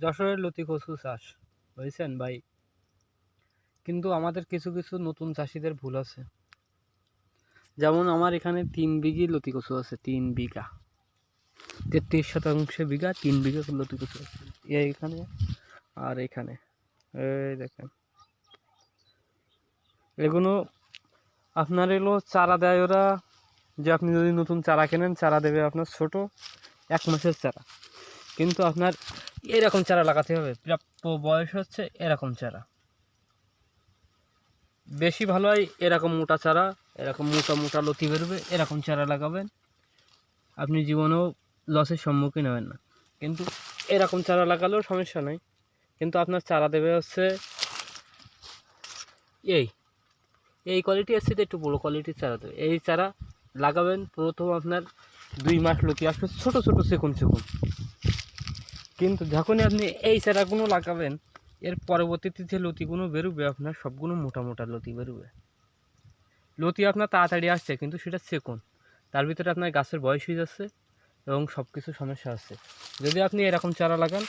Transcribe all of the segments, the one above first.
যশোরের লতি কচু চাষ বুঝছেন ভাই। কিন্তু আমাদের কিছু কিছু নতুন চাষিদের ভুল আছে। যেমন আমার এখানে 3 বিঘি লতি কচু আছে, 3 বিঘা, 33 শতাংশ বিঘা, 3 বিঘা লতি কচু আছে এইখানে। আর এখানে এই দেখেন, এগুলো আপনার এলো চারা দেয় ওরা। যে আপনি যদি নতুন চারা কেনেন, চারা দেবে আপনার ছোট 1 মাসের চারা। কিন্তু আপনার এরকম চারা লাগাতে হবে, প্রাপ্য বয়স হচ্ছে এরকম চারা। বেশি ভালো হয় এরকম মোটা চারা, এরকম মোটা মোটা লতি বেরোবে, এরকম চারা লাগাবেন, আপনি জীবনেও লসের সম্মুখীন হবেন না। কিন্তু এরকম চারা লাগালেও সমস্যা নেই, কিন্তু আপনার চারা দেবে হচ্ছে এই এই কোয়ালিটি আসছে, একটু বড়ো কোয়ালিটির চারা দেবে। এই চারা লাগাবেন, প্রথম আপনার 2 মাস লতি আসবে ছোটো ছোটো সেকুন সেকুন। কিন্তু যখনই আপনি এই চারাগুলো লাগাবেন, এর পরবর্তীতে যে লতিগুলো বেরোবে আপনার সবগুলো মোটা মোটা লতি বেরোবে। লতি আপনার তাড়াতাড়ি আসছে, কিন্তু সেটা সেকুন, তার ভিতরে আপনার গাছের বয়স হয়ে যাচ্ছে এবং সব কিছু সমস্যা আছে। যদি আপনি এরকম চারা লাগান,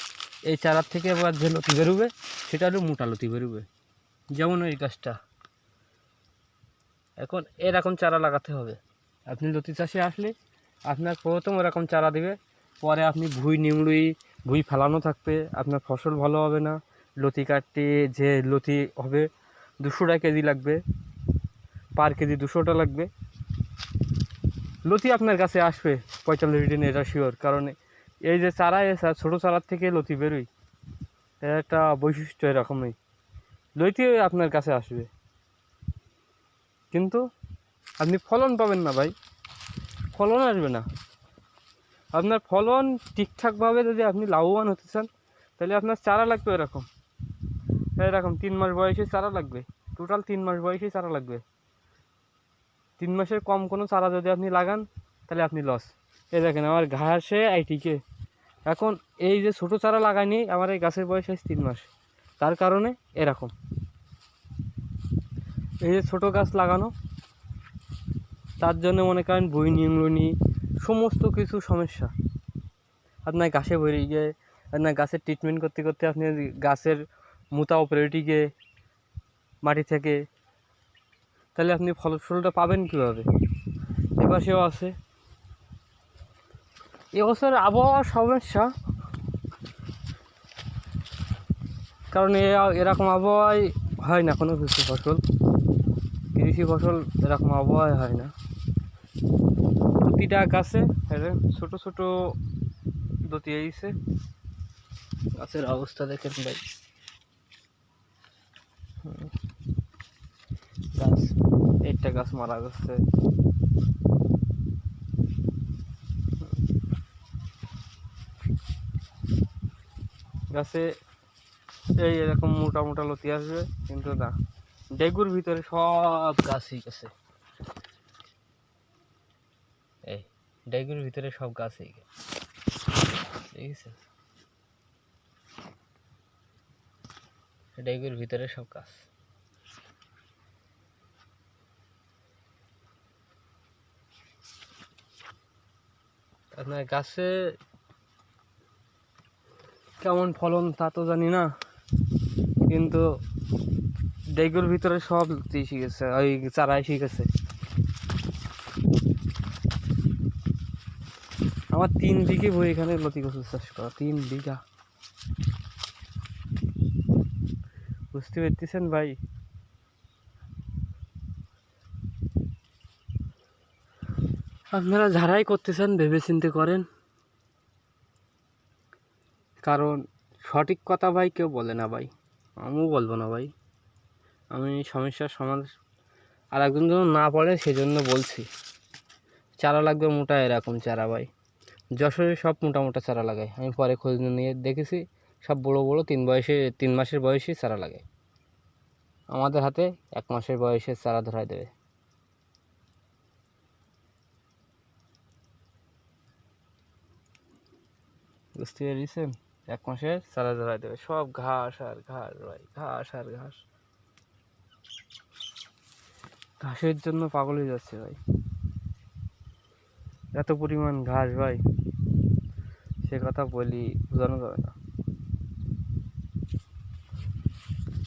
এই চারার থেকে আবার যে লতি বেরোবে সেটা হলো মোটা লতি বেরোবে। যেমন এই গাছটা, এখন এরকম চারা লাগাতে হবে। আপনি লতি চাষে আসলে আপনার প্রথম এরকম চারা দিবে, পরে আপনি ভুঁই ফেলানো থাকবে, আপনার ফসল ভালো হবে না। লতি কাটতে যে লতি হবে 200 টাকা কেজি লাগবে, পার কেজি 200টা লাগবে। লতি আপনার কাছে আসবে 45 দিন, এটা শিওর। কারণ এই যে চারা, ছোটো চারার থেকে লতি বেরোয়, এর একটা বৈশিষ্ট্য এরকমই। লতি আপনার কাছে আসবে, কিন্তু আপনি ফলন পাবেন না ভাই, ফলন আসবে না। আপনার ফলন ঠিকঠাকভাবে যদি আপনি লাভবান হতে চান, তাহলে আপনার চারা লাগবে এরকম 3 মাস বয়সে চারা লাগবে, টোটাল 3 মাস বয়সে চারা লাগবে। 3 মাসের কম কোনো চারা যদি আপনি লাগান, তাহলে আপনি লস। এই দেখেন আমার ঘাসে আইটিকে, এখন এই যে ছোটো চারা লাগাইনি, আমার এই গাছের বয়স আছে 3 মাস, তার কারণে এরকম। এই যে ছোটো গাছ লাগানো, তার জন্য মনে করেন বই নিউমোনি সমস্ত কিছু সমস্যা। আপনার গাছে বেরিয়ে গিয়ে, আপনার গাছের ট্রিটমেন্ট করতে করতে আপনি গাছের মোটা উপরে উঠে মাটি থেকে, তাহলে আপনি ফলটা পাবেন কীভাবে? এপাশেও আছে। এবছর আবহাওয়ার সমস্যা, কারণ এরকম আবহাওয়ায় হয় না কোনো কিছু ফসল, কৃষি ফসল এরকম আবহাওয়ায় হয় না। প্রতিটা গাছে ছোটো ছোটো লতি এইছে। গাছের অবস্থা দেখেন ভাই, গাছ একটা গাছ মারা যাচ্ছে। গাছে এই এরকম মোটা মোটা লতি আসবে, কিন্তু না, ডেগুর ভিতরে সব গাছই গেছে। এই ডেগুর ভিতরে সব গাছই গেছে, দেখেছেন? ডেগুর ভিতরে সব গাছ। আপনার গাছে কেমন ফলন তা তো জানি না, কিন্তু ডেগুর ভিতরে সব লতি এসে গেছে, ওই চারা এসে গেছে। আমার 3 বিঘে বই এখানে লতি কচু চাষ করা, 3 বিঘা। বুঝতে পারতেছেন ভাই? আপনারা যারাই করতেছেন ভেবে চিন্তে করেন, কারণ সঠিক কথা ভাই কেউ বলে না ভাই, আমিও বলবো না ভাই। আমি সমস্যার সমাধান আর একজন যেন না পড়ে সেজন্য বলছি। চারা লাগবে মোটা এরকম চারা ভাই, যশোরে সব মোটা মোটা চারা লাগায়। আমি পরে খোঁজ নিয়ে দেখেছি, সব বড় বড় 3 মাসের বয়সে চারা লাগায়। আমাদের হাতে 1 মাসের বয়সে চারা ধরায় দেবে। বুঝতে পেরেছেন? 1 মাসের চারা ধরায় দেবে, সব ঘাস আর ঘাস ভাই, ঘাস আর ঘাস। ঘাসের জন্য পাগল হয়ে যাচ্ছে ভাই, এত পরিমাণ ঘাস ভাই, সে কথা বলি বোঝানো যাবে না।